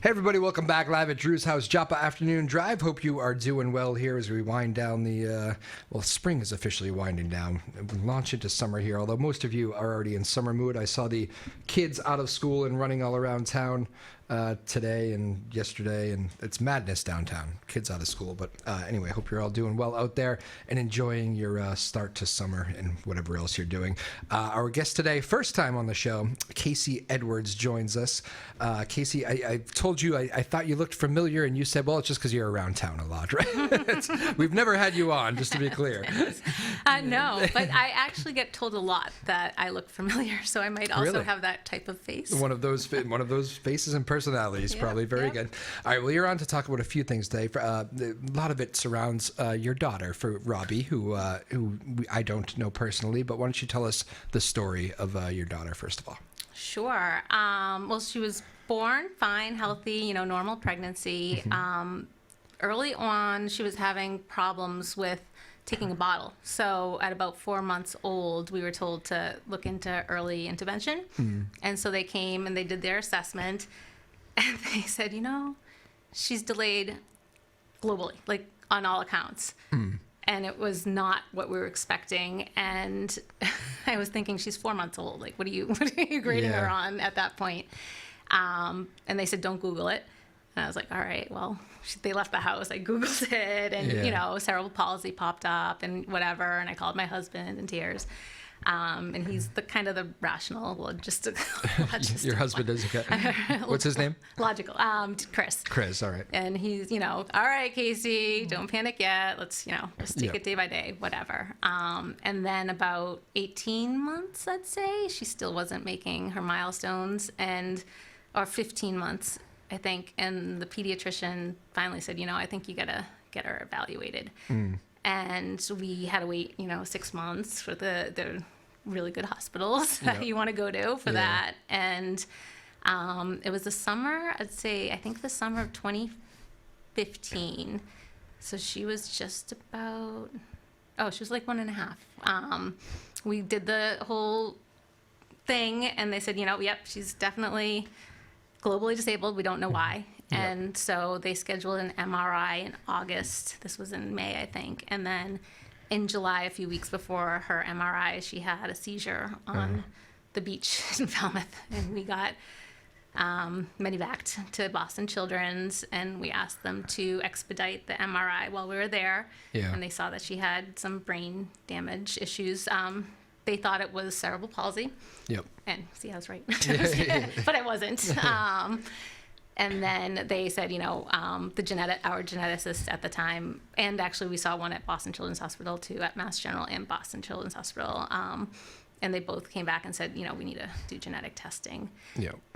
Hey everybody, welcome back live at Drew's House Joppa Afternoon Drive. Hope you are doing well here as we wind down the, spring is officially winding down. We launch into summer here, although most of you are already in summer mood. I saw the kids out of school and running all around town today and yesterday, and it's madness downtown. Kids out of school, but anyway, hope you're all doing well out there and enjoying your start to summer and whatever else you're doing. Our guest today, first time on the show, Kasey Edwards joins us. Kasey, I told you I thought you looked familiar, and you said, well, it's just because you're around town a lot, right? We've never had you on, just to be clear. No, but I actually get told a lot that I look familiar, so I might also Really? have that type of face. One of those faces and personalities, probably very good. All right, well, you're on to talk about a few things today. A lot of it surrounds your daughter, for Robbie, who I don't know personally, but why don't you tell us the story of your daughter, first of all? Sure. Well, she was born fine, healthy, normal pregnancy. Early on, she was having problems with taking a bottle. So at about 4 months old, we were told to look into early intervention. And so they came and they did their assessment, and they said, she's delayed globally, like on all accounts. And it was not what we were expecting. And I was thinking, she's 4 months old. Like, what are you grading her on at that point? And they said, don't Google it. And I was like, all right, well, they left the house. I Googled it, and, cerebral palsy popped up and whatever. And I called my husband in tears. And he's the kind of the rational, Your husband is, okay. What's his name? Logical. Chris. Chris, all right. And he's, all right, Kasey, don't panic yet. Let's, just take it day by day, whatever. And then about 18 months, I'd say, she still wasn't making her milestones, or 15 months, I think. And the pediatrician finally said, I think you got to get her evaluated. And we had to wait, 6 months for the really good hospitals that you want to go to for that. And it was the summer, I think the summer of 2015. So she was just about, she was like 1.5. We did the whole thing, and they said, yep, she's definitely globally disabled. We don't know why. And so they scheduled an MRI in August. This was in May, I think. And then in July, a few weeks before her MRI, she had a seizure on the beach in Falmouth. And we got medevaced to Boston Children's, and we asked them to expedite the MRI while we were there. And they saw that she had some brain damage issues. They thought it was cerebral palsy. And see, I was right. But I wasn't. And then they said, our geneticist at the time, and actually we saw one at Boston Children's Hospital too, at Mass General and Boston Children's Hospital. And they both came back and said, we need to do genetic testing.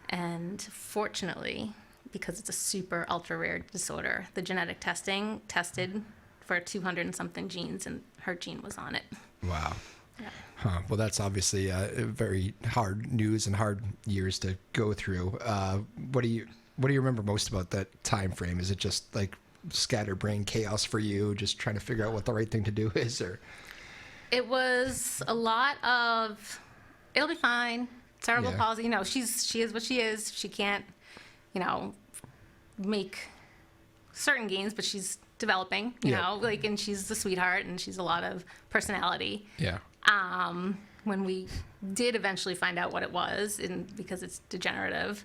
And fortunately, because it's a super ultra rare disorder, the genetic testing tested for 200 and something genes, and her gene was on it. Wow. Well, that's obviously very hard news and hard years to go through. What do you remember most about that time frame? Is it just like scatterbrain chaos for you, just trying to figure out what the right thing to do is, or? It was a lot of, it'll be fine. Cerebral palsy, she is what she is. She can't, make certain gains, but she's developing, and she's a sweetheart, and she's a lot of personality. When we did eventually find out what it was, because it's degenerative,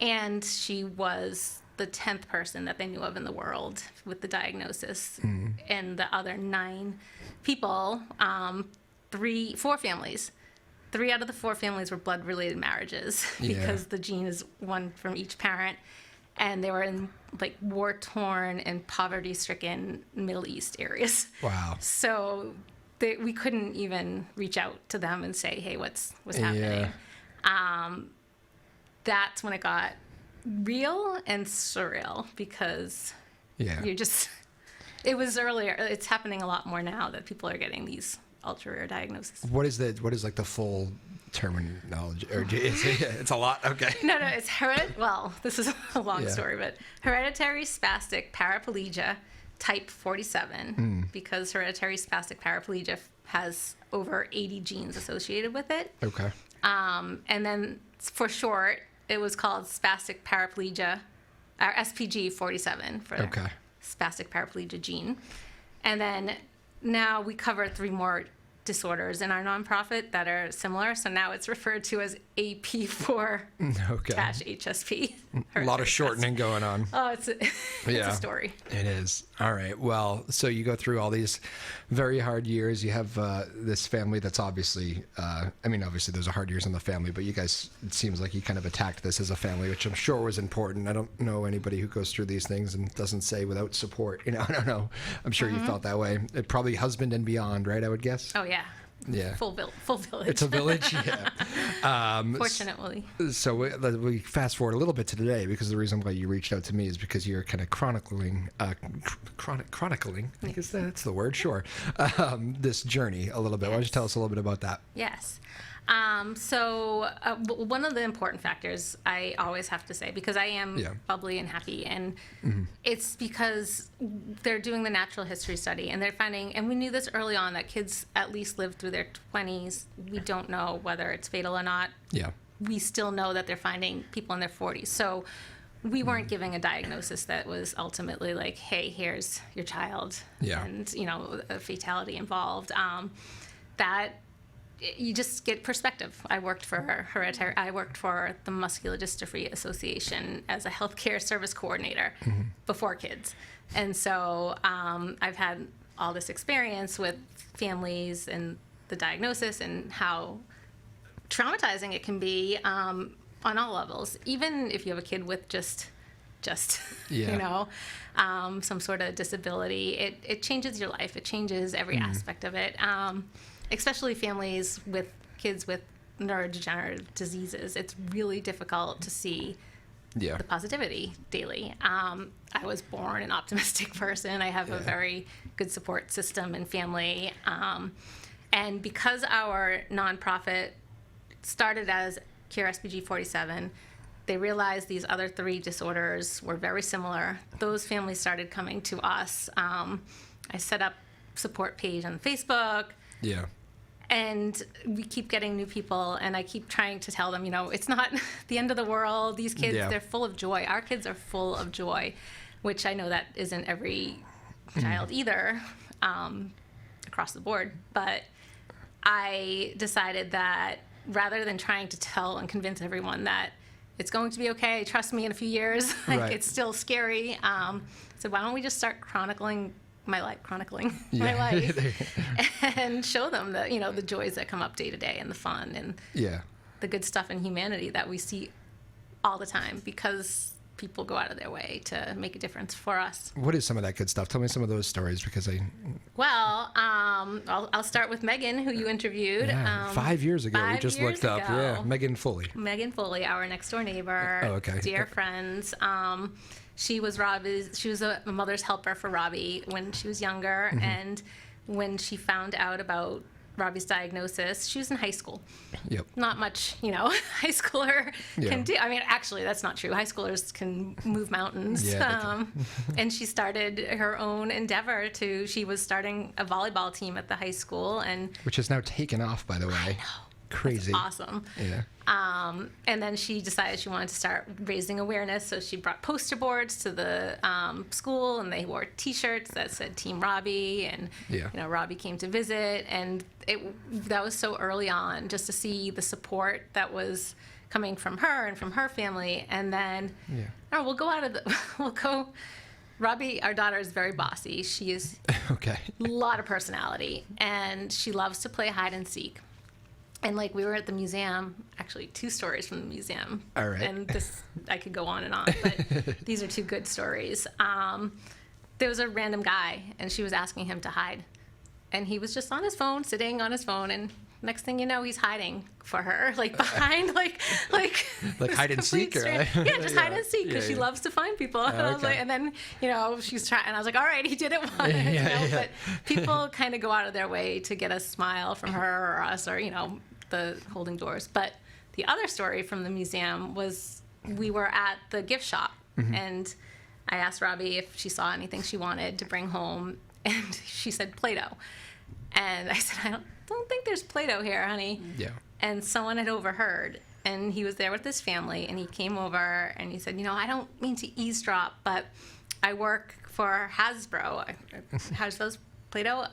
and she was the 10th person that they knew of in the world with the diagnosis, and the other 9 people, 4 families. 3 out of the 4 families were blood-related marriages because the gene is one from each parent, and they were in war-torn and poverty-stricken Middle East areas. Wow! So we couldn't even reach out to them and say, "Hey, what's happening?" That's when it got real and surreal, because you're just. It was earlier. It's happening a lot more now that people are getting these ultra rare diagnosis. What is like the full terminology? Or it's a lot. Okay. No, it's well, this is a long story, but hereditary spastic paraplegia type 47, because hereditary spastic paraplegia has over 80 genes associated with it. Okay. And then for short, it was called spastic paraplegia our SPG 47 for Okay. spastic paraplegia gene. And then now we cover 3 more disorders in our nonprofit that are similar. So now it's referred to as AP4 Okay. HSP. A lot of shortening going on. Oh, it's a Yeah. story. It is. All right. Well, so you go through all these very hard years. You have this family that's obviously, obviously those are hard years in the family, but you guys, it seems like you kind of attacked this as a family, which I'm sure was important. I don't know anybody who goes through these things and doesn't say without support. I don't know. I'm sure you felt that way. It probably husband and beyond, right? I would guess. Oh, yeah. Yeah. Full village. It's a village. Yeah. Fortunately. So we fast forward a little bit to today, because the reason why you reached out to me is because you're kind of chronicling, I guess that's the word, sure, this journey a little bit. Why don't you tell us a little bit about that? Yes. One of the important factors I always have to say, because I am bubbly and happy, and it's because they're doing the natural history study, and they're finding, and we knew this early on, that kids at least live through their 20s. We don't know whether it's fatal or not. Yeah. We still know that they're finding people in their 40s. So we weren't giving a diagnosis that was ultimately like, hey, here's your child, and, a fatality involved. That you just get perspective. I worked for the Muscular Dystrophy Association as a healthcare service coordinator before kids. And so I've had all this experience with families and the diagnosis and how traumatizing it can be on all levels. Even if you have a kid with just some sort of disability, it changes your life. It changes every aspect of it. Especially families with kids with neurodegenerative diseases. It's really difficult to see the positivity daily. I was born an optimistic person. I have a very good support system and family. And because our nonprofit started as Cure SPG 47, they realized these other 3 disorders were very similar. Those families started coming to us. I set up support page on Facebook. Yeah. And we keep getting new people, and I keep trying to tell them, it's not the end of the world. These kids, they're full of joy. Our kids are full of joy, which I know that isn't every child either, across the board. But I decided that rather than trying to tell and convince everyone that it's going to be okay, trust me, in a few years, it's still scary. So why don't we just start chronicling my life and show them that, the joys that come up day to day, and the fun and the good stuff in humanity that we see all the time, because people go out of their way to make a difference for us. What is some of that good stuff? Tell me some of those stories, because I'll start with Megan, who you interviewed. 5 years ago, we just looked up. Yeah, Megan Foley, our next door neighbor, dear friends. She was a mother's helper for Robbie when she was younger, and when she found out about Robbie's diagnosis, she was in high school. Yep. Not much, high schooler can do. I mean, actually, that's not true. High schoolers can move mountains. Yeah, and she started her own endeavor she was starting a volleyball team at the high school, which has now taken off, by the way. I know. Crazy. That's awesome. Yeah. And then she decided she wanted to start raising awareness, so she brought poster boards to the school, and they wore T-shirts that said Team Robbie, and Robbie came to visit, and that was so early on, just to see the support that was coming from her and from her family, and then we'll go. Robbie, our daughter, is very bossy. She is a lot of personality, and she loves to play hide and seek. And we were at the museum, actually 2 stories from the museum. All right. And this, I could go on and on, but these are 2 good stories. There was a random guy, and she was asking him to hide. And he was just on his phone, sitting on his phone, and next thing you know, he's hiding for her, behind, like hide and seek, or hide and seek, because she loves to find people. And I was and then she's trying, and I was like, all right, he did it once. But people kind of go out of their way to get a smile from her or us, or the holding doors. But the other story from the museum was, we were at the gift shop, and I asked Robbie if she saw anything she wanted to bring home, and she said Play-Doh, and I said, I don't think there's Play-Doh here, honey. Yeah. And someone had overheard, and he was there with his family, and he came over and he said, I don't mean to eavesdrop, but I work for Hasbro. Hasbro's Play-Doh.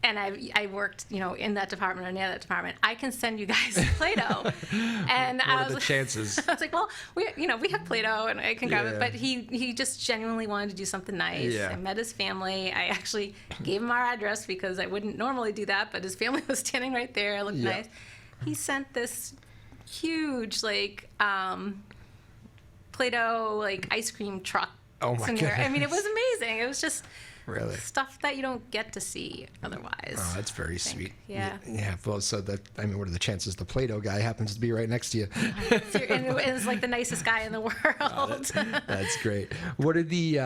And I worked, in that department or near that department. I can send you guys Play-Doh. And what are the chances? I was like, well, we have Play-Doh, and I can grab it. But he just genuinely wanted to do something nice. Yeah. I met his family. I actually gave him our address because I wouldn't normally do that, but his family was standing right there. It looked nice. He sent this huge, Play-Doh, ice cream truck. Oh my God! I mean, it was amazing. It was just really stuff that you don't get to see otherwise. Oh, that's very sweet. Yeah. Well, so what are the chances the Play-Doh guy happens to be right next to you? And it's like the nicest guy in the world. Oh, that's great. What are the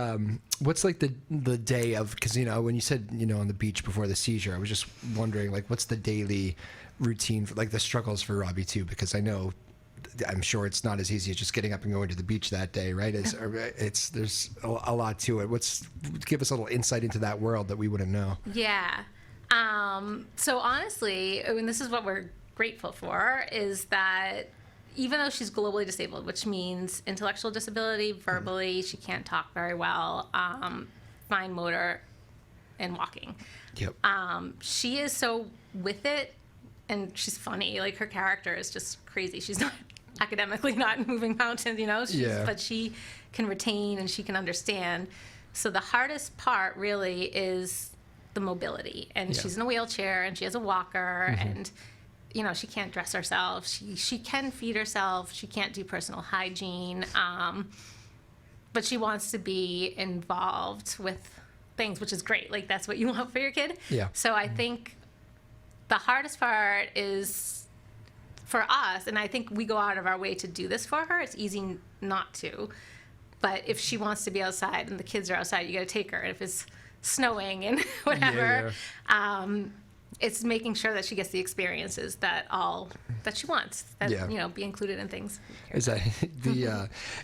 what's like the day of? Because when you said on the beach before the seizure, I was just wondering what's the daily routine for the struggles for Robbie too? Because I'm sure it's not as easy as just getting up and going to the beach that day, right? There's a lot to it. Give us a little insight into that world that we wouldn't know. Yeah. So honestly, this is what we're grateful for, is that even though she's globally disabled, which means intellectual disability, verbally, she can't talk very well, fine motor, and walking. Yep. She is so with it, and she's funny. Her character is just crazy. She's not academically not moving mountains, but she can retain and she can understand. So the hardest part really is the mobility. And she's in a wheelchair and she has a walker and, she can't dress herself. She can feed herself. She can't do personal hygiene. But she wants to be involved with things, which is great. That's what you want for your kid. Yeah. So I think the hardest part is for us, and I think we go out of our way to do this for her. It's easy not to. But if she wants to be outside and the kids are outside, you got to take her. If it's snowing and whatever, it's making sure that she gets the experiences that she wants, that be included in things. Is that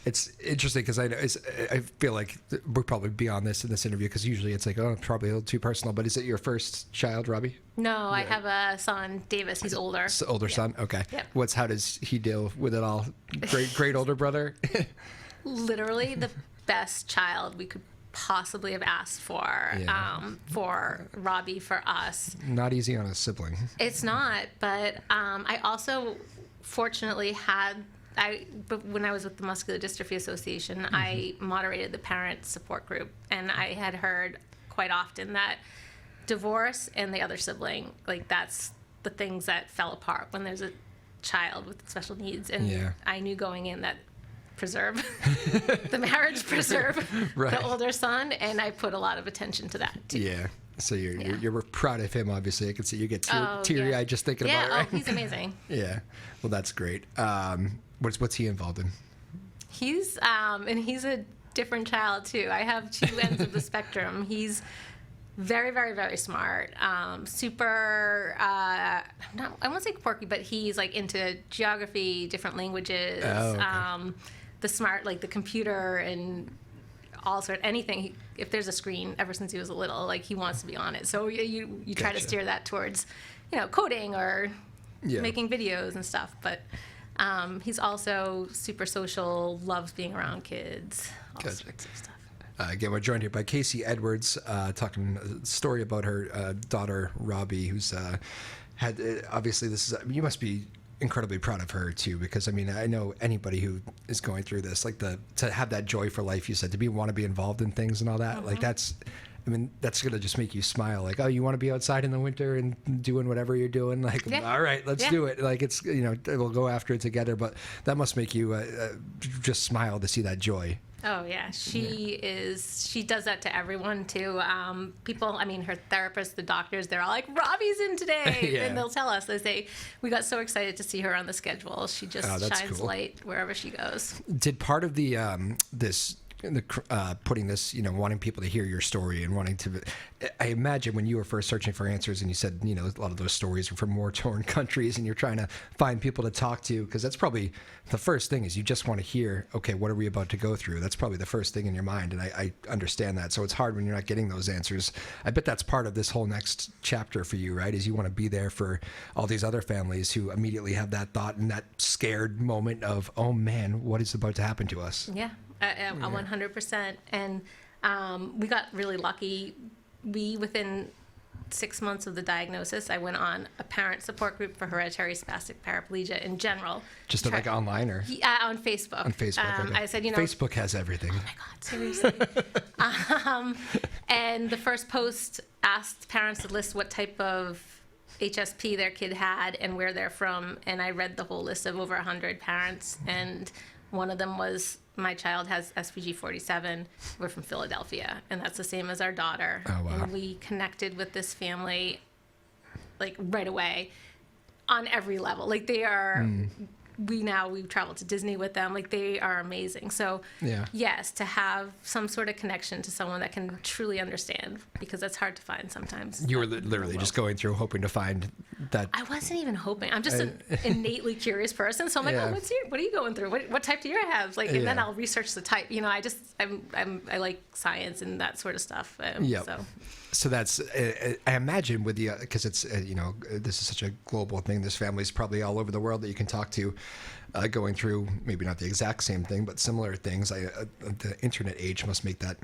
it's interesting because I feel like we're probably beyond this in this interview because usually it's probably a little too personal. But is it your first child, Robbie? No, I have a son, Davis. He's older. Older son. Okay. Yep. How does he deal with it all? Great older brother. Literally the best child we could possibly have asked for Robbie, for us. Not easy on a sibling. It's not, but I also fortunately but when I was with the Muscular Dystrophy Association, I moderated the parent support group, and I had heard quite often that divorce and the other sibling, that's the things that fell apart when there's a child with special needs. And I knew going in that preserve the marriage, preserve the older son, and I put a lot of attention to that too. Yeah. So you're proud of him, obviously. I can see you get teary-eyed just thinking about it. Right? He's amazing. Yeah. Well, that's great. What's he involved in? He's and he's a different child too. I have two ends of the spectrum. He's very, very, very smart. Super. I won't say quirky, but he's into geography, different languages. Oh, okay. The smart, the computer and all anything. If there's a screen, ever since he was little, he wants to be on it. So you try to steer that towards, coding or making videos and stuff. But he's also super social, loves being around kids, all sorts of stuff. Again, we're joined here by Kasey Edwards, talking a story about her daughter, Robbie, who's had, obviously, you must be incredibly proud of her, too, because, I know anybody who is going through this, to have that joy for life, you said, want to be involved in things and all that, that's going to just make you smile. You want to be outside in the winter and doing whatever you're doing, all right, let's do it. It's, we'll go after it together, but that must make you just smile to see that joy. Oh yeah, she does that to everyone too. People, her therapist, the doctors, they're all like, Robbie's in today. And they'll tell us, they say, we got so excited to see her on the schedule. She just shines light wherever she goes. Did part of the this putting this, wanting people to hear your story and wanting to. I imagine when you were first searching for answers and you said, a lot of those stories are from war-torn countries and you're trying to find people to talk to, because that's probably the first thing is you just want to hear, okay, what are we about to go through? That's probably the first thing in your mind, and I understand that. So it's hard when you're not getting those answers. I bet that's part of this whole next chapter for you, right? Is you want to be there for all these other families who immediately have that thought and that scared moment of, oh man, what is about to happen to us? Yeah, 100%. And we got really lucky. Within 6 months of the diagnosis, I went on a parent support group for hereditary spastic paraplegia in general. Just like online or? On Facebook. On Facebook, okay. I said, Facebook has everything. Oh my God, seriously. And the first post asked parents to list what type of HSP their kid had and where they're from. And I read the whole list of over 100 parents. And one of them was, my child has SPG 47. We're from Philadelphia. And that's the same as our daughter. Oh, wow. And we connected with this family, like, right away on every level. Like, they are... We've traveled to Disney with them. Like, they are amazing. So, yes, to have some sort of connection to someone that can truly understand, because that's hard to find sometimes. You were literally just going through hoping to find that. I wasn't even hoping. I'm just an innately curious person. So I'm like, oh, what are you going through? What type do you have? Like, and then I'll research the type. I like science and that sort of stuff. So that's, I imagine with the, because it's, this is such a global thing. This family is probably all over the world that you can talk to, going through maybe not the exact same thing, but similar things. The internet age must make that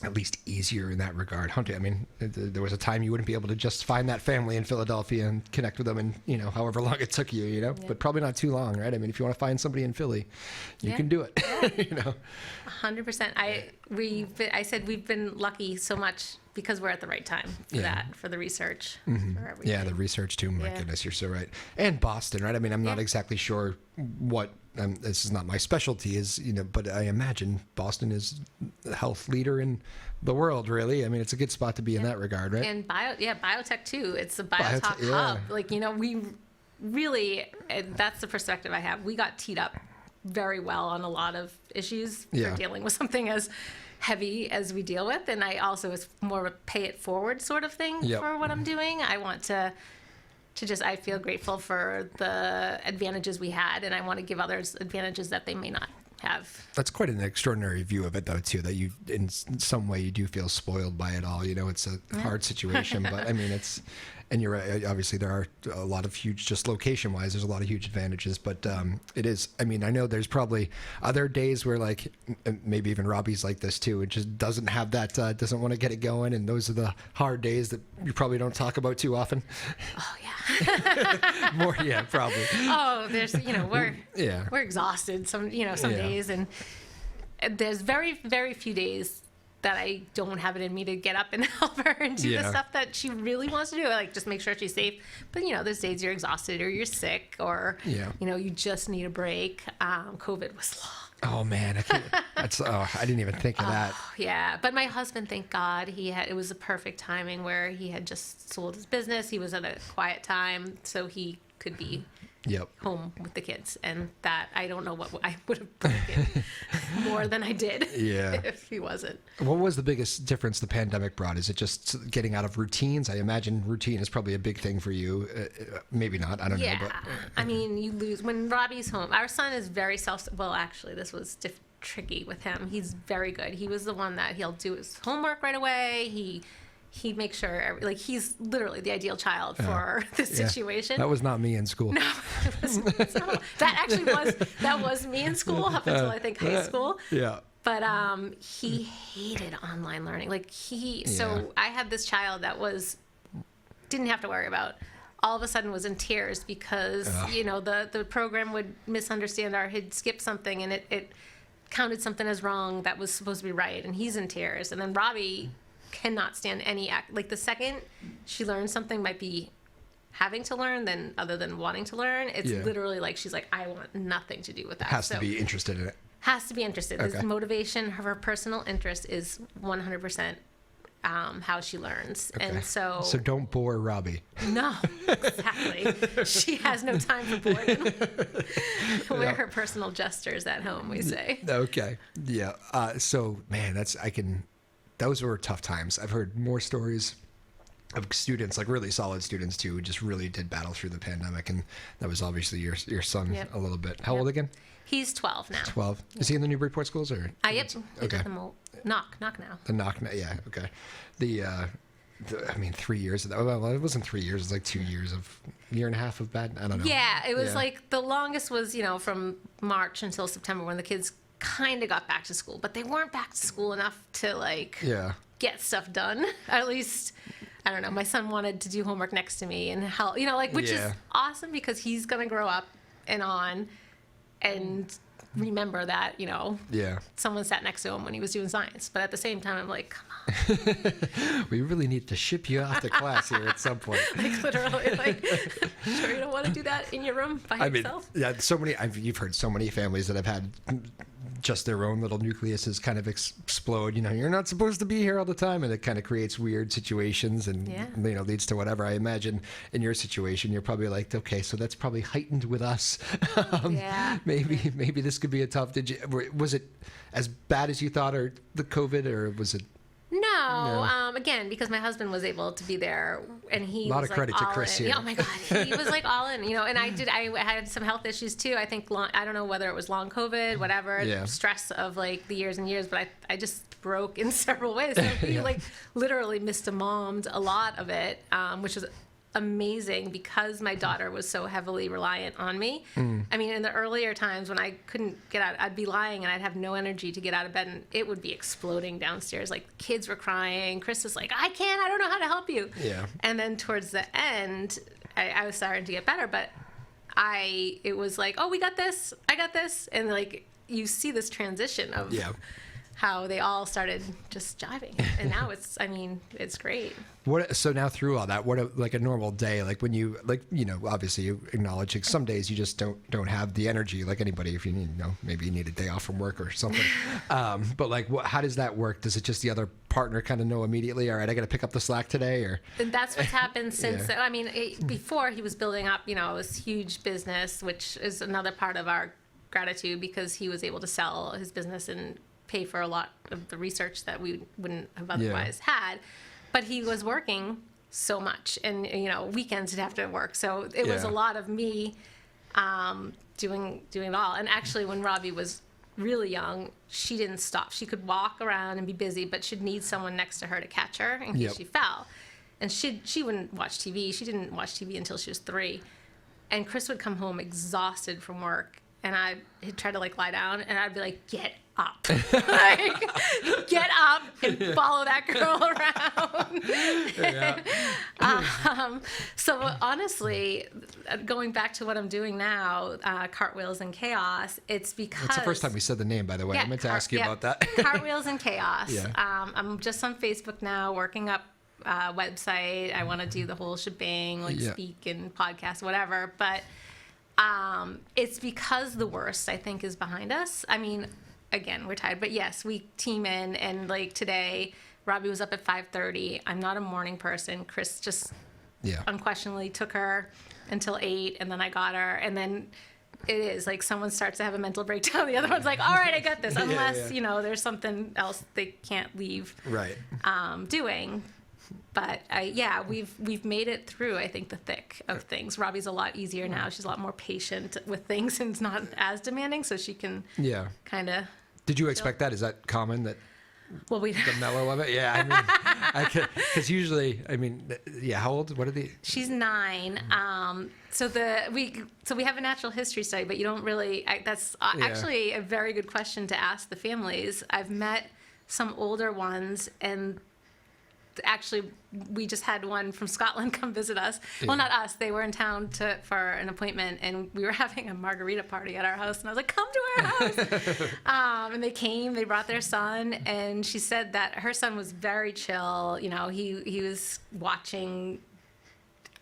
at least easier in that regard. I mean, there was a time you wouldn't be able to just find that family in Philadelphia and connect with them in, however long it took you, but probably not too long, right? I mean, if you want to find somebody in Philly, you can do it, 100%. I said we've been lucky so much because we're at the right time for that, for the research, for everything. Yeah, the research too. My goodness, you're so right. And Boston, right? I mean, I'm not exactly sure what, this is not my specialty, but I imagine Boston is the health leader in the world, really. I mean, it's a good spot to be in that regard, right? And biotech too. It's the biotech hub. Like, we really, and that's the perspective I have. We got teed up very well on a lot of issues for dealing with something as heavy as we deal with. And I also, it's more of a pay it forward sort of thing for what I'm doing. I want to I feel grateful for the advantages we had, and I want to give others advantages that they may not have. That's quite an extraordinary view of it, though, too, that you, in some way, you do feel spoiled by it all. It's a hard situation, but I mean, and you're right, obviously there are a lot of huge, just location-wise, there's a lot of huge advantages, but it is, I mean, I know there's probably other days where, like, maybe even Robbie's like this too, it just doesn't have that, doesn't want to get it going, and those are the hard days that you probably don't talk about too often. Oh, yeah. More, probably. Oh, there's, we're exhausted some days, and there's very, very few days that I don't have it in me to get up and help her and do the stuff that she really wants to do, like just make sure she's safe. But there's days you're exhausted or you're sick or you just need a break. COVID was long. Oh man, I didn't even think of that. Yeah, but my husband, thank God, it was a perfect timing where he had just sold his business. He was at a quiet time, so he could be home with the kids, and that I don't know what I would have broken more than I did if he wasn't. What was the biggest difference the pandemic brought? Is it just getting out of routines? I imagine routine is probably a big thing for you. Maybe not. I don't know. But I mean, you lose when Robbie's home. Our son is very well, actually, this was tricky with him. He's very good. He was the one that he'll do his homework right away. He makes sure, like, he's literally the ideal child for this situation. That was not me in school. No, it's not. That was me in school up until I think high school. Yeah. But he hated online learning. Like so I had this child that didn't have to worry about. All of a sudden was in tears because the program would misunderstand he'd skip something and it counted something as wrong that was supposed to be right, and he's in tears. And then Robbie cannot stand any act. Like, the second she learns something might be having to learn than other than wanting to learn, it's literally like she's like, I want nothing to do with that. Has to be interested in it. Has to be interested. Okay. His motivation, her personal interest is 100% how she learns. Okay. And so don't bore Robbie. no, exactly. She has no time for boredom. We're her personal jesters at home, we say. Okay. Yeah. So man, those were tough times. I've heard more stories of students, like really solid students too, who just really did battle through the pandemic. And that was obviously your son a little bit. How old again? He's 12 now. 12. Is he in the Newburyport schools or? Yep. Okay. Knock now. The knock. Yeah. Okay. I mean, 3 years of that. Well, it wasn't 3 years. It was like 2 years year and a half of bad. I don't know. Yeah. It was like the longest was, from March until September when the kids kind of got back to school, but they weren't back to school enough to get stuff done. At least, I don't know. My son wanted to do homework next to me and help, which is awesome because he's going to grow up and remember that, someone sat next to him when he was doing science. But at the same time, I'm like, come on. We really need to ship you off to class here at some point. Literally, sure you don't want to do that in your room by yourself? Yeah, you've heard so many families that have had just their own little nucleuses kind of explode. You're not supposed to be here all the time, and it kind of creates weird situations and leads to whatever. I imagine in your situation, you're probably like, okay, so that's probably heightened with us. Maybe this could be a tough. Was it as bad as you thought, or the COVID, or was it? No. Again, because my husband was able to be there, and he a lot was of credit to Chris here. Yeah, oh my God, he was all in. And I had some health issues too. I think I don't know whether it was long COVID, whatever, stress of the years and years, but I just broke in several ways. So he literally missed a lot of it, which was amazing because my daughter was so heavily reliant on me. I mean, in the earlier times when I couldn't get out, I'd be lying and I'd have no energy to get out of bed, and it would be exploding downstairs. Kids were crying. Chris was like, I don't know how to help you. Yeah. And then towards the end, I was starting to get better, but it was like, oh, we got this. I got this. And you see this transition of how they all started just jiving, and now it's great. So now through all that, what a normal day, when you obviously you acknowledge some days you just don't have the energy like anybody. If you need, maybe you need a day off from work or something. But how does that work? Does it just the other partner kind of know immediately? All right, I got to pick up the slack today, or? And that's what's happened since. Before he was building up, this huge business, which is another part of our gratitude because he was able to sell his business and pay for a lot of the research that we wouldn't have otherwise had. But he was working so much, and weekends he'd have to work. So it was a lot of me doing it all. And actually, when Robbie was really young, she didn't stop. She could walk around and be busy, but she'd need someone next to her to catch her in case she fell. And she wouldn't watch TV. She didn't watch TV until she was 3. And Chris would come home exhausted from work, and he'd try to lie down, and I'd be like, get up. Get up and follow that girl around. So honestly, going back to what I'm doing now, Cartwheels and Chaos, it's because... It's the first time we said the name, by the way. I meant to ask you about that. Cartwheels and Chaos. I'm just on Facebook now, working up website. I want to do the whole shebang, speak and podcast, whatever. But it's because the worst, I think, is behind us. I mean, again, we're tired, but yes, we team in, and today, Robbie was up at 5:30. I'm not a morning person. Chris just unquestionably took her until 8, and then I got her, and then it is someone starts to have a mental breakdown. The other one's like, all right, I got this, unless there's something else they can't leave doing. But we've made it through, I think, the thick of things. Robbie's a lot easier now. She's a lot more patient with things and it's not as demanding, so she can kind of... Did you expect that? Is that common, that the mellow of it? Yeah, because usually, how old? What are the... She's 9. So we have a natural history study, but you don't really... That's actually a very good question to ask the families. I've met some older ones, and actually we just had one from Scotland come visit us. Well, not us. They were in town for an appointment, and we were having a margarita party at our house, and I was like, come to our house. And they came, they brought their son, and she said that her son was very chill. He was watching,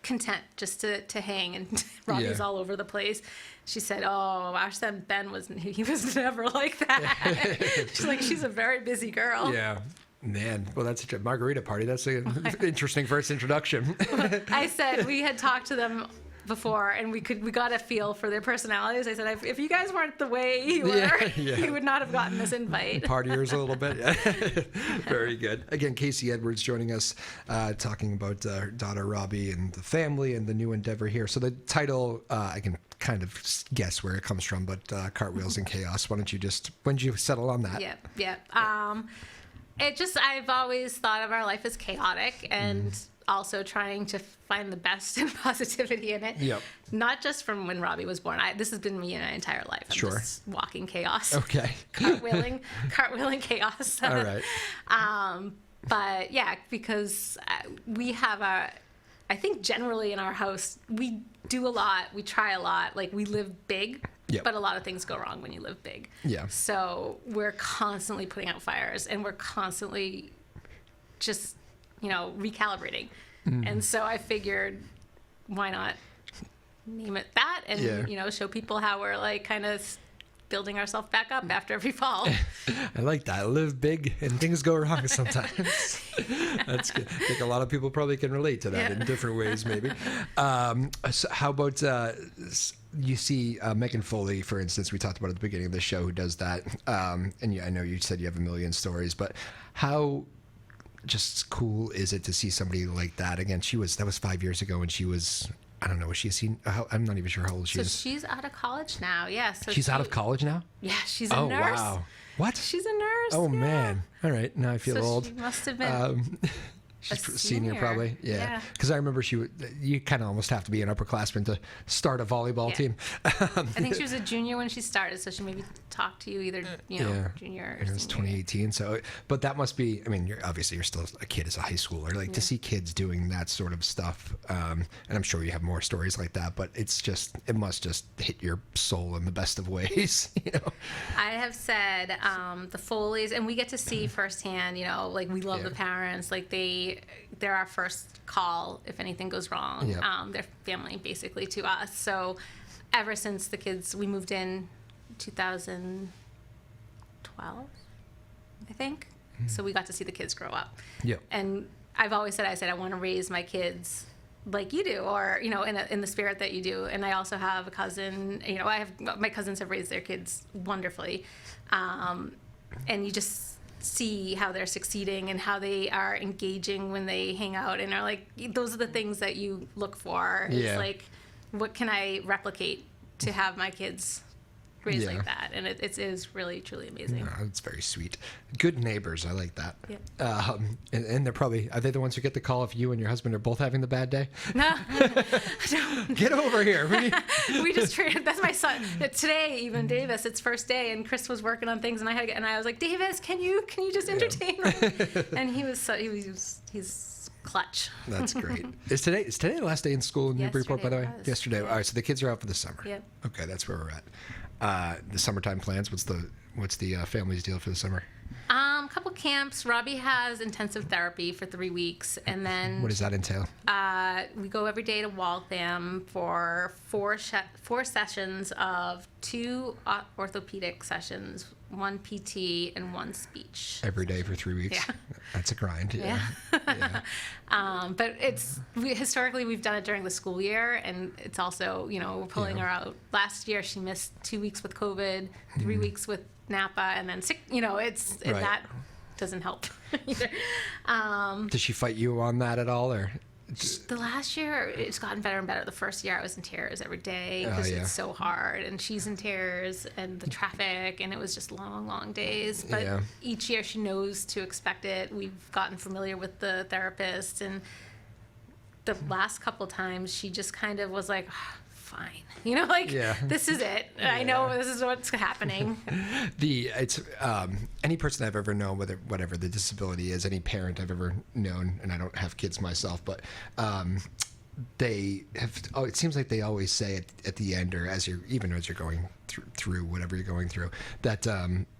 content just to hang, and Robbie's all over the place. She said, oh, our son Ben he was never like that. She's like, she's a very busy girl. Yeah. Man, well, that's a margarita party. That's an interesting first introduction. I said we had talked to them before, and we got a feel for their personalities. I said, if you guys weren't the way you were, you would not have gotten this invite. Partiers a little bit. Very good. Again, Kasey Edwards joining us, talking about her daughter Robbie and the family and the new endeavor here. So the title, I can kind of guess where it comes from, but Cartwheels and Chaos. When did you settle on that? Yep. I've always thought of our life as chaotic, and also trying to find the best and positivity in it. Yep. Not just from when Robbie was born. This has been me my entire life. I'm just walking chaos. Okay. Cartwheeling chaos. All right. But yeah, because we have I think generally in our house, we do a lot, we try a lot, like we live big, but a lot of things go wrong when you live big. Yeah. So we're constantly putting out fires, and we're constantly just, recalibrating. And so I figured, why not name it that and, show people how we're like kind of building ourselves back up after every fall. I like that. Live big and things go wrong sometimes. That's good. I think a lot of people probably can relate to that in different ways, maybe. So how about you see Megan Foley, for instance, we talked about at the beginning of the show, who does that. And I know you said you have a million stories, but how just cool is it to see somebody like that? Again, that was 5 years ago, and she was, I don't know, was she a senior? I'm not even sure how old she is. So she's out of college now, yeah. So she's out of college now? Yeah, she's a nurse. Oh, wow. What? She's a nurse. Oh, man. All right, now I feel old. She must have been she's a senior probably. Yeah. Because I remember you kind of almost have to be an upperclassman to start a volleyball team. I think she was a junior when she started, so she maybe talked to you either, junior or it was 2018. So, but that must be, I mean, you're still a kid as a high schooler. Like to see kids doing that sort of stuff. And I'm sure you have more stories like that, but it must just hit your soul in the best of ways. I have said the Foleys, and we get to see firsthand, like we love the parents, like they're our first call if anything goes wrong. They're family basically to us. So ever since we moved in 2012, I think. So we got to see the kids grow up. And I've always said, I want to raise my kids like you do, or in the spirit that you do. And I also have a cousin. My cousins have raised their kids wonderfully, and you just see how they're succeeding and how they are engaging when they hang out, and are like, those are the things that you look for. It's like, what can I replicate to have my kids raised like that? And it is really truly amazing. It's very sweet. Good neighbors, I like that. And they're probably, are they the ones who get the call if you and your husband are both having the bad day? No. Get over here. We just traded. That's my son. Today, even Davis, it's first day, and Chris was working on things, and I was like, Davis, can you just entertain me? And he's clutch. That's great. Is today the last day in school in Newburyport, by the way? Yesterday. All right, so the kids are out for the summer. Okay, that's where we're at. The summertime plans. What's the family's deal for the summer? Couple camps. Robbie has intensive therapy for 3 weeks, and then what does that entail? We go every day to Waltham for four sessions of 2 orthopedic sessions, 1 PT, and 1 speech. Every day for 3 weeks. Yeah. That's a grind. Yeah. But historically we've done it during the school year, and it's also we're pulling her out. Last year she missed 2 weeks with COVID, 3 weeks with Napa, and then 6. And that doesn't help either. Does she fight you on that at all, or? The last year, it's gotten better and better. The first year, I was in tears every day because it's so hard, and she's in tears, and the traffic, and it was just long, long days. But each year, she knows to expect it. We've gotten familiar with the therapist, and the last couple times, she just kind of was like, fine, this is it. I know this is what's happening. It's any person I've ever known, whatever the disability is, any parent I've ever known, and I don't have kids myself, but they have. It seems like they always say at the end, or as you're going through whatever you're going through, that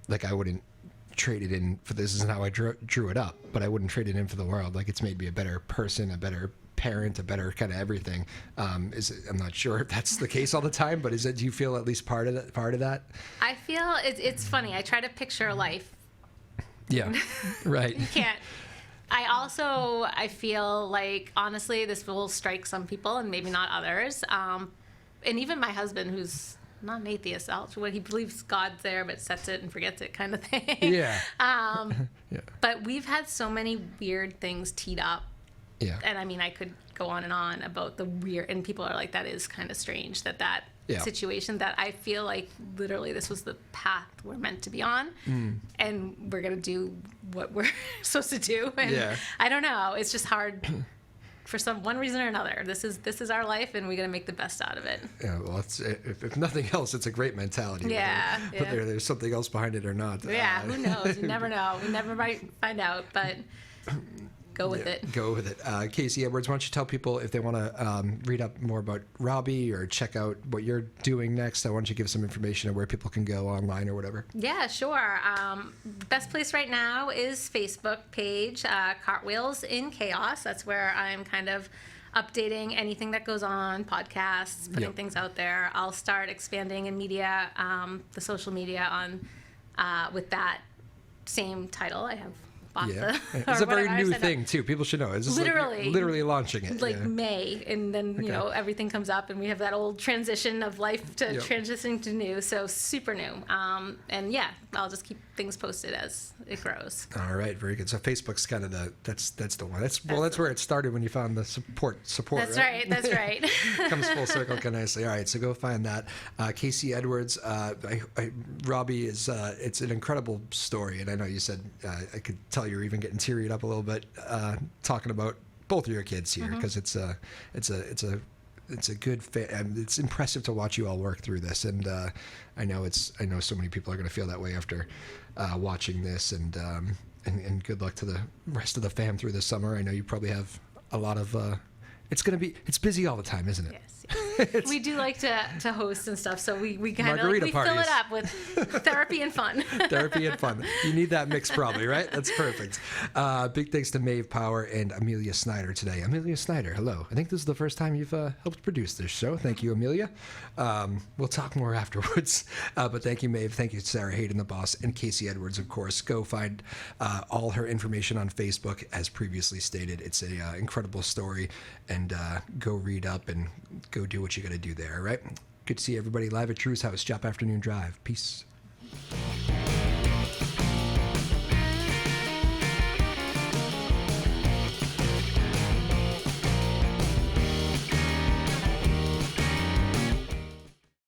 like I wouldn't trade it in for this. Isn't how I drew it up, but I wouldn't trade it in for the world. Like it's made me a better person, a better parent, a better kind of everything. I'm not sure if that's the case all the time, but do you feel at least part of that? I feel it's funny. I try to picture life Yeah, right. You can't. I feel like, honestly, this will strike some people and maybe not others. And even my husband, who's not an atheist, he believes God's there but sets it and forgets it kind of thing. Yeah. Yeah. But we've had so many weird things teed up. Yeah. And I mean, I could go on and on about the weird, and people are like, that is kind of strange that yeah. situation, that I feel like literally this was the path we're meant to be on, and we're going to do what we're supposed to do. And yeah. I don't know. It's just hard for one reason or another. This is our life, and we got to make the best out of it. Yeah, well, if nothing else, it's a great mentality. Yeah. Whether there's something else behind it or not. Yeah, who knows? You never know. We never might find out, but go with it. Go with it. Kasey Edwards, why don't you tell people if they want to read up more about Robbie or check out what you're doing next? Why don't you give some information on where people can go online or whatever? Yeah, sure. Best place right now is Facebook page, Cartwheels in Chaos. That's where I'm kind of updating anything that goes on, podcasts, putting things out there. I'll start expanding in media, the social media on with that same title. I have it's a very new thing too. People should know. It's just literally launching it. May, and then you know everything comes up, and we have that old transition of life to transitioning to new. So super new. And yeah, I'll just keep things posted as it grows. All right, very good. So Facebook's kind of that's the one. That's where it started when you found the support. That's right. That's right. Comes full circle, kind of nicely. All right, so go find that. Kasey Edwards, Robbie is. It's an incredible story, and I know you said I could tell you're even getting teared up a little bit talking about both of your kids here, because it's a good it's impressive to watch you all work through this, and I know so many people are going to feel that way after watching this, and good luck to the rest of the fam through the summer. I know you probably have a lot of it's busy all the time, isn't it? Yes. We do like to host and stuff, so we kind of fill it up with therapy and fun. Therapy and fun. You need that mix probably, right? That's perfect. Big thanks to Maeve Power and Amelia Snyder today. Amelia Snyder, hello. I think this is the first time you've helped produce this show. Thank you, Amelia. We'll talk more afterwards. But thank you, Maeve. Thank you, Sarah Hayden, the boss, and Kasey Edwards, of course. Go find all her information on Facebook, as previously stated. It's an incredible story, and go read up and go do what you got to do there, all right? Good to see everybody live at Drew's house, Joppa Afternoon Drive. Peace.